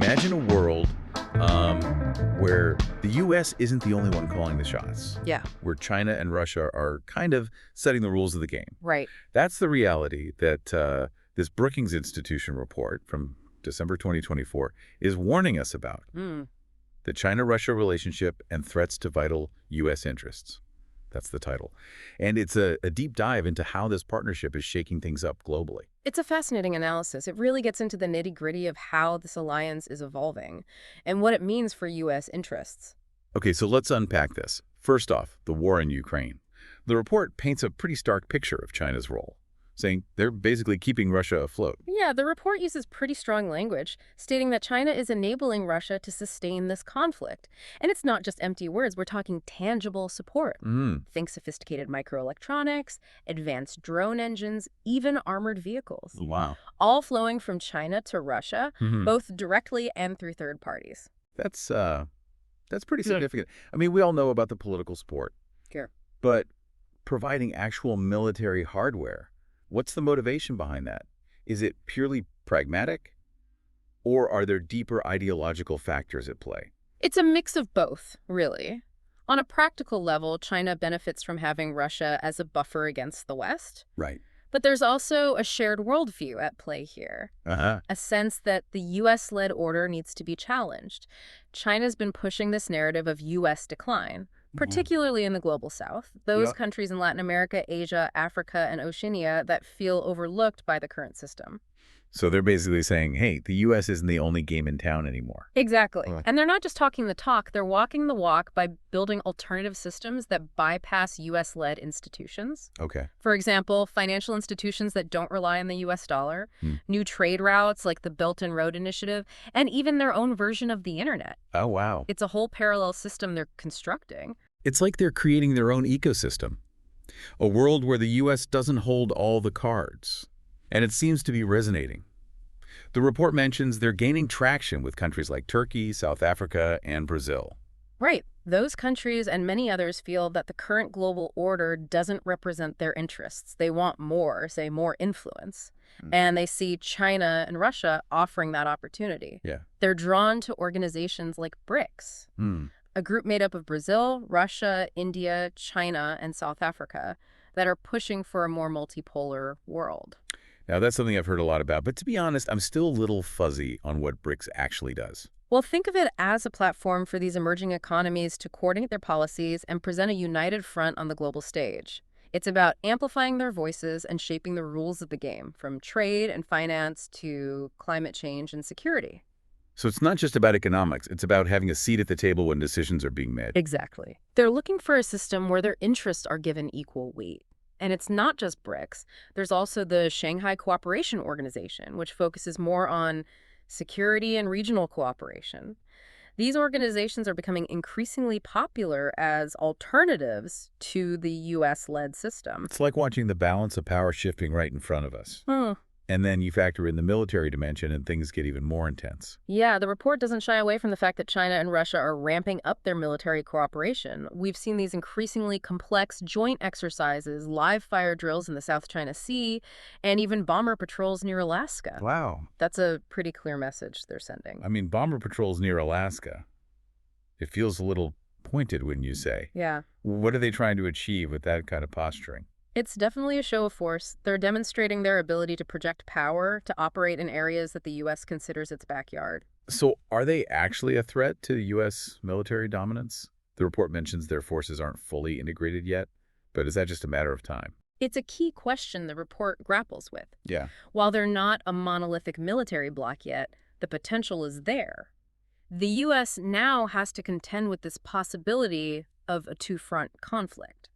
Imagine a world um, where the U.S. isn't the only one calling the shots, Yeah, where China and Russia are kind of setting the rules of the game. right. That's the reality that this Brookings Institution report from December 2024 is warning us about, Mm. the China-Russia relationship and threats to vital U.S. interests. That's the title. And it's a deep dive into how this partnership is shaking things up globally. It's a fascinating analysis. It really gets into the nitty-gritty of how this alliance is evolving and what it means for U.S. interests. Okay, so let's unpack this. First off, the war in Ukraine. The report paints a pretty stark picture of China's role, saying they're basically keeping Russia afloat. Yeah, the report uses pretty strong language, stating that China is enabling Russia to sustain this conflict. And it's not just empty words, we're talking tangible support. Mm, Think sophisticated microelectronics, advanced drone engines, even armored vehicles. wow. All flowing from China to Russia, Mhm. both directly and through third parties. That's pretty Yeah. significant. I mean, we all know about the political support, Sure. but providing actual military hardware, what's the motivation behind that? Is it purely pragmatic, or are there deeper ideological factors at play? It's a mix of both, really. On a practical level, China benefits from having Russia as a buffer against the West. Right. But there's also a shared worldview at play here, Uh-huh. a sense that the U.S.-led order needs to be challenged. China's been pushing this narrative of U.S. decline, particularly in the global south, those Yep. countries in Latin America, Asia, Africa, and Oceania that feel overlooked by the current system. So they're basically saying, hey, the U.S. isn't the only game in town anymore. Exactly. Right. And they're not just talking the talk, they're walking the walk by building alternative systems that bypass U.S.-led institutions. Okay. For example, financial institutions that don't rely on the U.S. dollar, Hmm. new trade routes like the Belt and Road Initiative, and even their own version of the internet. Oh, wow. It's a whole parallel system they're constructing. It's like they're creating their own ecosystem, a world where the U.S. doesn't hold all the cards. And it seems to be resonating. The report mentions they're gaining traction with countries like Turkey, South Africa, and Brazil. Right. Those countries and many others feel that the current global order doesn't represent their interests. They want more, say more influence. And they see China and Russia offering that opportunity. Yeah. They're drawn to organizations like BRICS, Hmm. a group made up of Brazil, Russia, India, China, and South Africa that are pushing for a more multipolar world. Now, that's something I've heard a lot about, but to be honest, I'm still a little fuzzy on what BRICS actually does. Well, think of it as a platform for these emerging economies to coordinate their policies and present a united front on the global stage. It's about amplifying their voices and shaping the rules of the game, from trade and finance to climate change and security. So it's not just about economics, it's about having a seat at the table when decisions are being made. Exactly. They're looking for a system where their interests are given equal weight. And it's not just BRICS. There's also the Shanghai Cooperation Organization, which focuses more on security and regional cooperation. These organizations are becoming increasingly popular as alternatives to the U.S.-led system. It's like watching the balance of power shifting right in front of us. Hmm. And then you factor in the military dimension and things get even more intense. Yeah, the report doesn't shy away from the fact that China and Russia are ramping up their military cooperation. We've seen these increasingly complex joint exercises, live fire drills in the South China Sea, and even bomber patrols near Alaska. Wow. That's a pretty clear message they're sending. I mean, bomber patrols near Alaska. It feels a little pointed, wouldn't you say? Yeah. What are they trying to achieve with that kind of posturing? It's definitely a show of force. They're demonstrating their ability to project power, to operate in areas that the U.S. considers its backyard. So are they actually a threat to U.S. military dominance? The report mentions their forces aren't fully integrated yet, but is that just a matter of time? It's a key question the report grapples with. Yeah. While they're not a monolithic military bloc yet, the potential is there. The U.S. now has to contend with this possibility of a two-front conflict,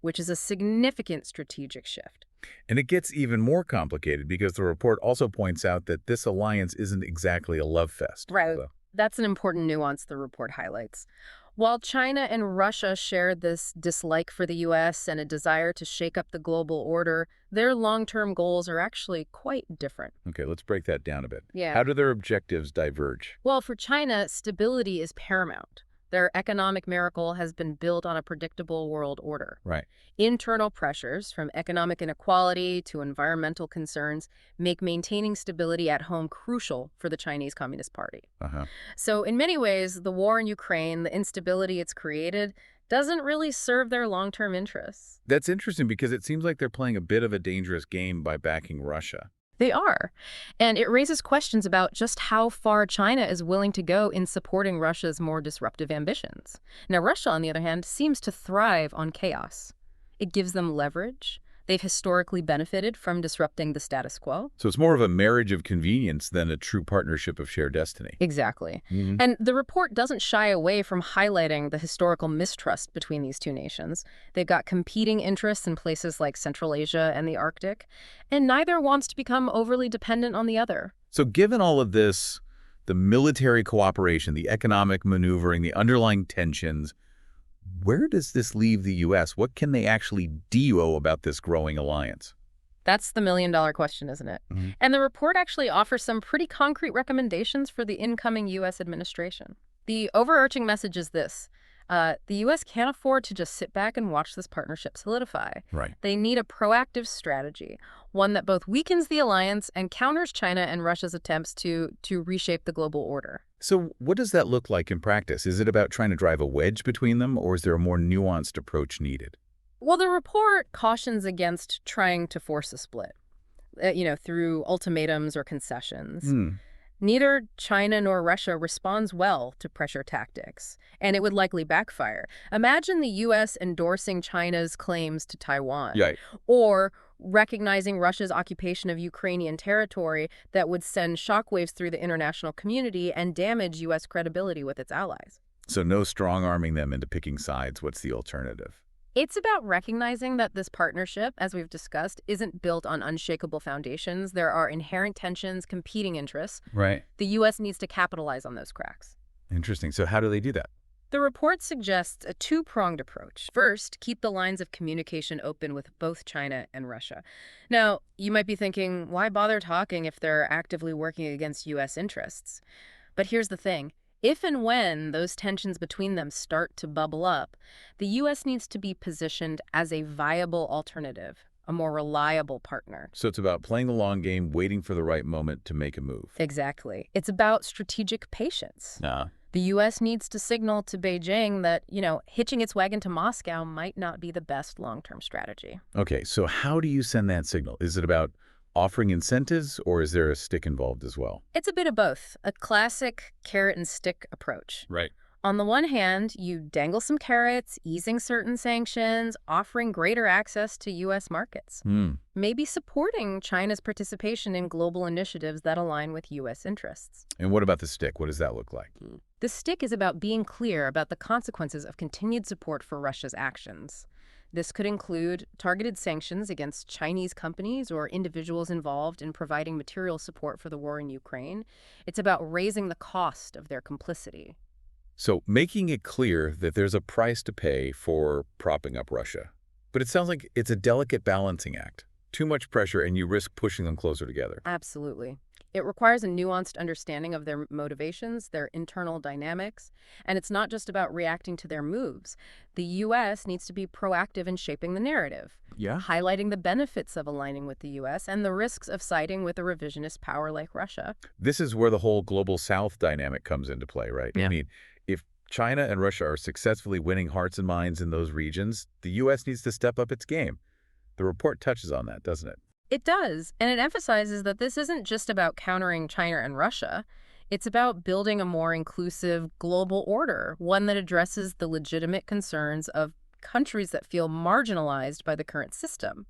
which is a significant strategic shift. And it gets even more complicated because the report also points out that this alliance isn't exactly a love fest. Right. So, That's an important nuance the report highlights. While China and Russia share this dislike for the U.S. and a desire to shake up the global order, their long-term goals are actually quite different. okay, let's break that down a bit. Yeah. How do their objectives diverge? Well, for China, stability is paramount. Their economic miracle has been built on a predictable world order. Right. Internal pressures, from economic inequality to environmental concerns, make maintaining stability at home crucial for the Chinese Communist Party. Uh-huh. So in many ways, the war in Ukraine, the instability it's created, doesn't really serve their long-term interests. That's interesting because it seems like they're playing a bit of a dangerous game by backing Russia. They are. And it raises questions about just how far China is willing to go in supporting Russia's more disruptive ambitions. Now, Russia, on the other hand, seems to thrive on chaos. It gives them leverage. They've historically benefited from disrupting the status quo. So it's more of a marriage of convenience than a true partnership of shared destiny. Exactly. Mhm. And the report doesn't shy away from highlighting the historical mistrust between these two nations. They've got competing interests in places like Central Asia and the Arctic, and neither wants to become overly dependent on the other. So given all of this, the military cooperation, the economic maneuvering, the underlying tensions, where does this leave the U.S.? What can they actually do about this growing alliance? That's the million-dollar question, isn't it? Mhm. And the report actually offers some pretty concrete recommendations for the incoming U.S. administration. The overarching message is this. The U.S. can't afford to just sit back and watch this partnership solidify. Right. They need a proactive strategy, one that both weakens the alliance and counters China and Russia's attempts to reshape the global order. So what does that look like in practice? Is it about trying to drive a wedge between them, or is there a more nuanced approach needed? Well, the report cautions against trying to force a split, through ultimatums or concessions. Neither China nor Russia responds well to pressure tactics, and it would likely backfire. Imagine the U.S. endorsing China's claims to Taiwan, Right. or recognizing Russia's occupation of Ukrainian territory that would send shockwaves through the international community and damage U.S. credibility with its allies. So no strong-arming them into picking sides. What's the alternative? It's about recognizing that this partnership, as we've discussed, isn't built on unshakable foundations. There are inherent tensions, competing interests. Right. The U.S. needs to capitalize on those cracks. Interesting. So how do they do that? The report suggests a two-pronged approach. First, keep the lines of communication open with both China and Russia. Now, you might be thinking, why bother talking if they're actively working against U.S. interests? But here's the thing. If and when those tensions between them start to bubble up, the U.S. needs to be positioned as a viable alternative, a more reliable partner. So it's about playing the long game, waiting for the right moment to make a move. Exactly. It's about strategic patience. Ah. The U.S. needs to signal to Beijing that, hitching its wagon to Moscow might not be the best long-term strategy. Okay, so how do you send that signal? Is it about offering incentives, or is there a stick involved as well? It's a bit of both, a classic carrot and stick approach. Right. On the one hand, you dangle some carrots, easing certain sanctions, offering greater access to U.S. markets. Maybe supporting China's participation in global initiatives that align with U.S. interests. And what about the stick? What does that look like? The stick is about being clear about the consequences of continued support for Russia's actions. This could include targeted sanctions against Chinese companies or individuals involved in providing material support for the war in Ukraine. It's about raising the cost of their complicity. So making it clear that there's a price to pay for propping up Russia. But it sounds like it's a delicate balancing act. Too much pressure and you risk pushing them closer together. Absolutely. It requires a nuanced understanding of their motivations, their internal dynamics, and it's not just about reacting to their moves. The U.S. needs to be proactive in shaping the narrative, highlighting the benefits of aligning with the U.S. and the risks of siding with a revisionist power like Russia. This is where the whole global south dynamic comes into play, right? Yeah. I mean, if China and Russia are successfully winning hearts and minds in those regions, the U.S. needs to step up its game. The report touches on that, doesn't it? It does, and it emphasizes that this isn't just about countering China and Russia. It's about building a more inclusive global order, one that addresses the legitimate concerns of countries that feel marginalized by the current system.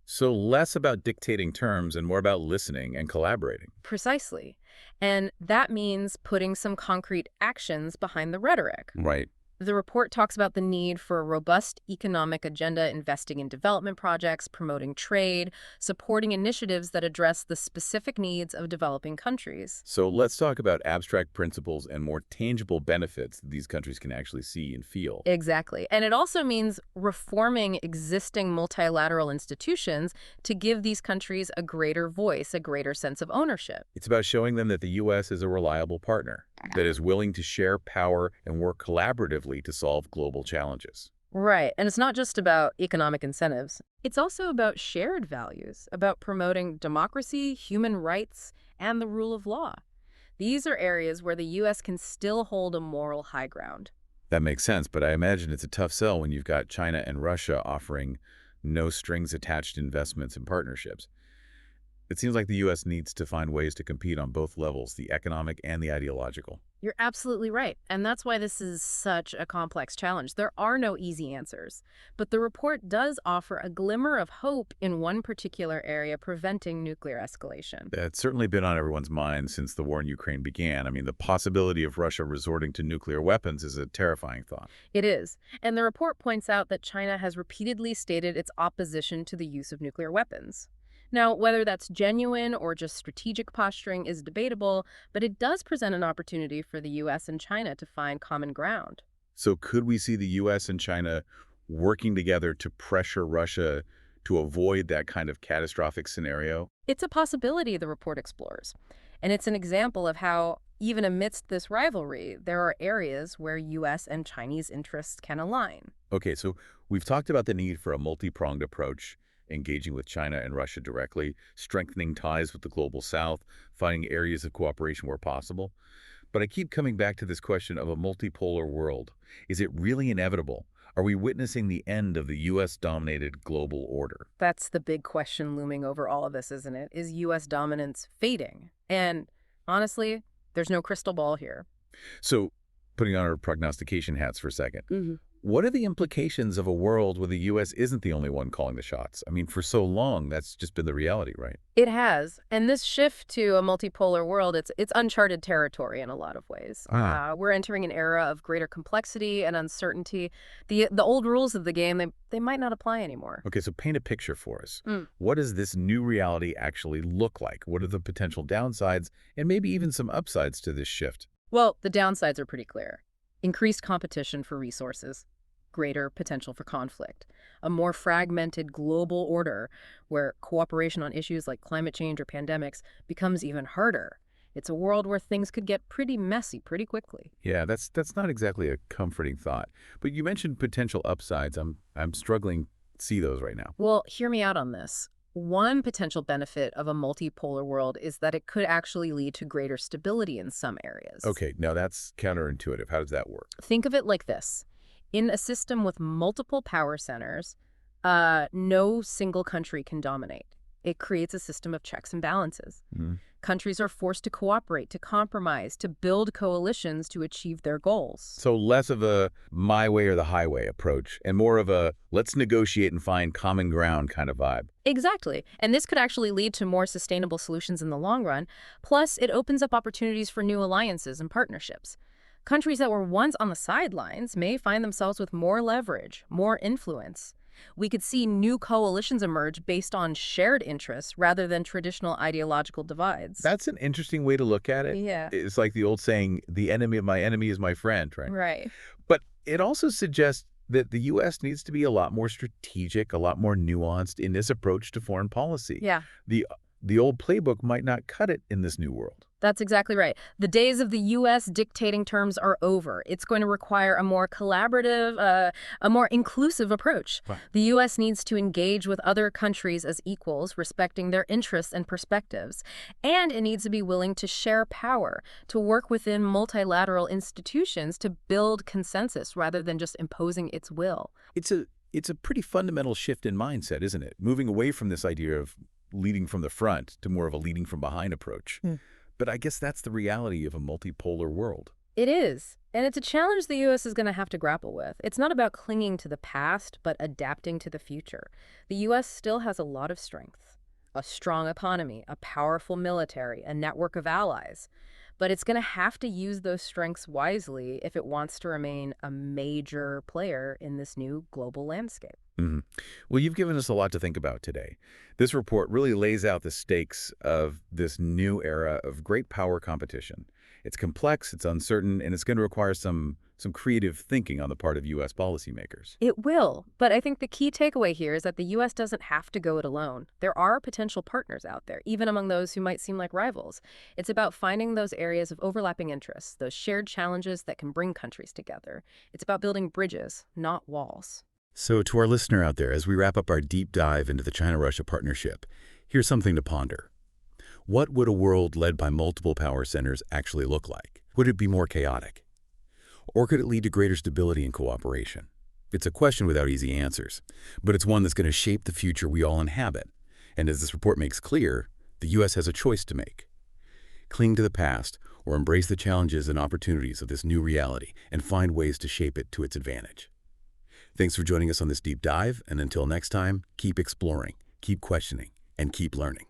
So less about dictating terms and more about listening and collaborating. Precisely. And that means putting some concrete actions behind the rhetoric. Right. The report talks about the need for a robust economic agenda, investing in development projects, promoting trade, supporting initiatives that address the specific needs of developing countries. So let's talk about abstract principles and more tangible benefits that these countries can actually see and feel. Exactly. And it also means reforming existing multilateral institutions to give these countries a greater voice, a greater sense of ownership. It's about showing them that the U.S. is a reliable partner. that is willing to share power and work collaboratively to solve global challenges. Right. And it's not just about economic incentives. It's also about shared values, about promoting democracy, human rights, and the rule of law. These are areas where the U.S. can still hold a moral high ground. That makes sense, but I imagine it's a tough sell when you've got China and Russia offering no strings attached investments and partnerships. It seems like the U.S. needs to find ways to compete on both levels, the economic and the ideological. You're absolutely right. And that's why this is such a complex challenge. There are no easy answers. But the report does offer a glimmer of hope in one particular area preventing nuclear escalation. That's certainly been on everyone's mind since the war in Ukraine began. I mean, the possibility of Russia resorting to nuclear weapons is a terrifying thought. It is. And the report points out that China has repeatedly stated its opposition to the use of nuclear weapons. Now, whether that's genuine or just strategic posturing is debatable, but it does present an opportunity for the U.S. and China to find common ground. So could we see the U.S. and China working together to pressure Russia to avoid that kind of catastrophic scenario? It's a possibility the report explores. And it's an example of how, even amidst this rivalry, there are areas where U.S. and Chinese interests can align. Okay, so we've talked about the need for a multi-pronged approach, engaging with China and Russia directly, strengthening ties with the global south, finding areas of cooperation where possible. But I keep coming back to this question of a multipolar world. Is it really inevitable? Are we witnessing the end of the U.S.-dominated global order? That's the big question looming over all of this, isn't it? Is U.S. dominance fading? And honestly, there's no crystal ball here. So, putting on our prognostication hats for a second, Mhm. what are the implications of a world where the U.S. isn't the only one calling the shots? I mean, for so long, that's just been the reality, right? It has. And this shift to a multipolar world, it's uncharted territory in a lot of ways. We're entering an era of greater complexity and uncertainty. The old rules of the game, they might not apply anymore. Okay, so paint a picture for us. Mm. What does this new reality actually look like? What are the potential downsides and maybe even some upsides to this shift? Well, the downsides are pretty clear. Increased competition for resources, greater potential for conflict, a more fragmented global order where cooperation on issues like climate change or pandemics becomes even harder. It's a world where things could get pretty messy pretty quickly. Yeah, that's not exactly a comforting thought. But you mentioned potential upsides. I'm struggling to see those right now. Well, hear me out on this. One potential benefit of a multipolar world is that it could actually lead to greater stability in some areas. Okay, now that's counterintuitive. How does that work? Think of it like this. In a system with multiple power centers, no single country can dominate. It creates a system of checks and balances. Mhm. Countries are forced to cooperate, to compromise, to build coalitions to achieve their goals. So less of a my way or the highway approach and more of a let's negotiate and find common ground kind of vibe. Exactly. And this could actually lead to more sustainable solutions in the long run. Plus, it opens up opportunities for new alliances and partnerships. Countries that were once on the sidelines may find themselves with more leverage, more influence. We could see new coalitions emerge based on shared interests rather than traditional ideological divides. That's an interesting way to look at it. Yeah. It's like the old saying, the enemy of my enemy is my friend, right? Right. But it also suggests that the U.S. needs to be a lot more strategic, a lot more nuanced in this approach to foreign policy. Yeah. The old playbook might not cut it in this new world. That's exactly right. The days of the U.S. dictating terms are over. It's going to require a more collaborative, a more inclusive approach. Right. The U.S. needs to engage with other countries as equals, respecting their interests and perspectives. And it needs to be willing to share power, to work within multilateral institutions to build consensus rather than just imposing its will. It's a pretty fundamental shift in mindset, isn't it? Moving away from this idea of leading from the front to more of a leading from behind approach. But I guess that's the reality of a multipolar world. It is. And it's a challenge the U.S. is going to have to grapple with. It's not about clinging to the past, but adapting to the future. The U.S. still has a lot of strength. A strong economy, a powerful military, a network of allies. But it's going to have to use those strengths wisely if it wants to remain a major player in this new global landscape. Mhm. Well, you've given us a lot to think about today. This report really lays out the stakes of this new era of great power competition. It's complex, it's uncertain, and it's going to require some creative thinking on the part of U.S. policymakers. It will, but I think the key takeaway here is that the U.S. doesn't have to go it alone. There are potential partners out there, even among those who might seem like rivals. It's about finding those areas of overlapping interests, those shared challenges that can bring countries together. It's about building bridges, not walls. So to our listener out there, as we wrap up our deep dive into the China-Russia partnership, here's something to ponder. What would a world led by multiple power centers actually look like? Would it be more chaotic? Or could it lead to greater stability and cooperation? It's a question without easy answers, but it's one that's going to shape the future we all inhabit. And as this report makes clear, the U.S. has a choice to make. Cling to the past or embrace the challenges and opportunities of this new reality and find ways to shape it to its advantage. Thanks for joining us on this deep dive, and until next time, keep exploring, keep questioning, and keep learning.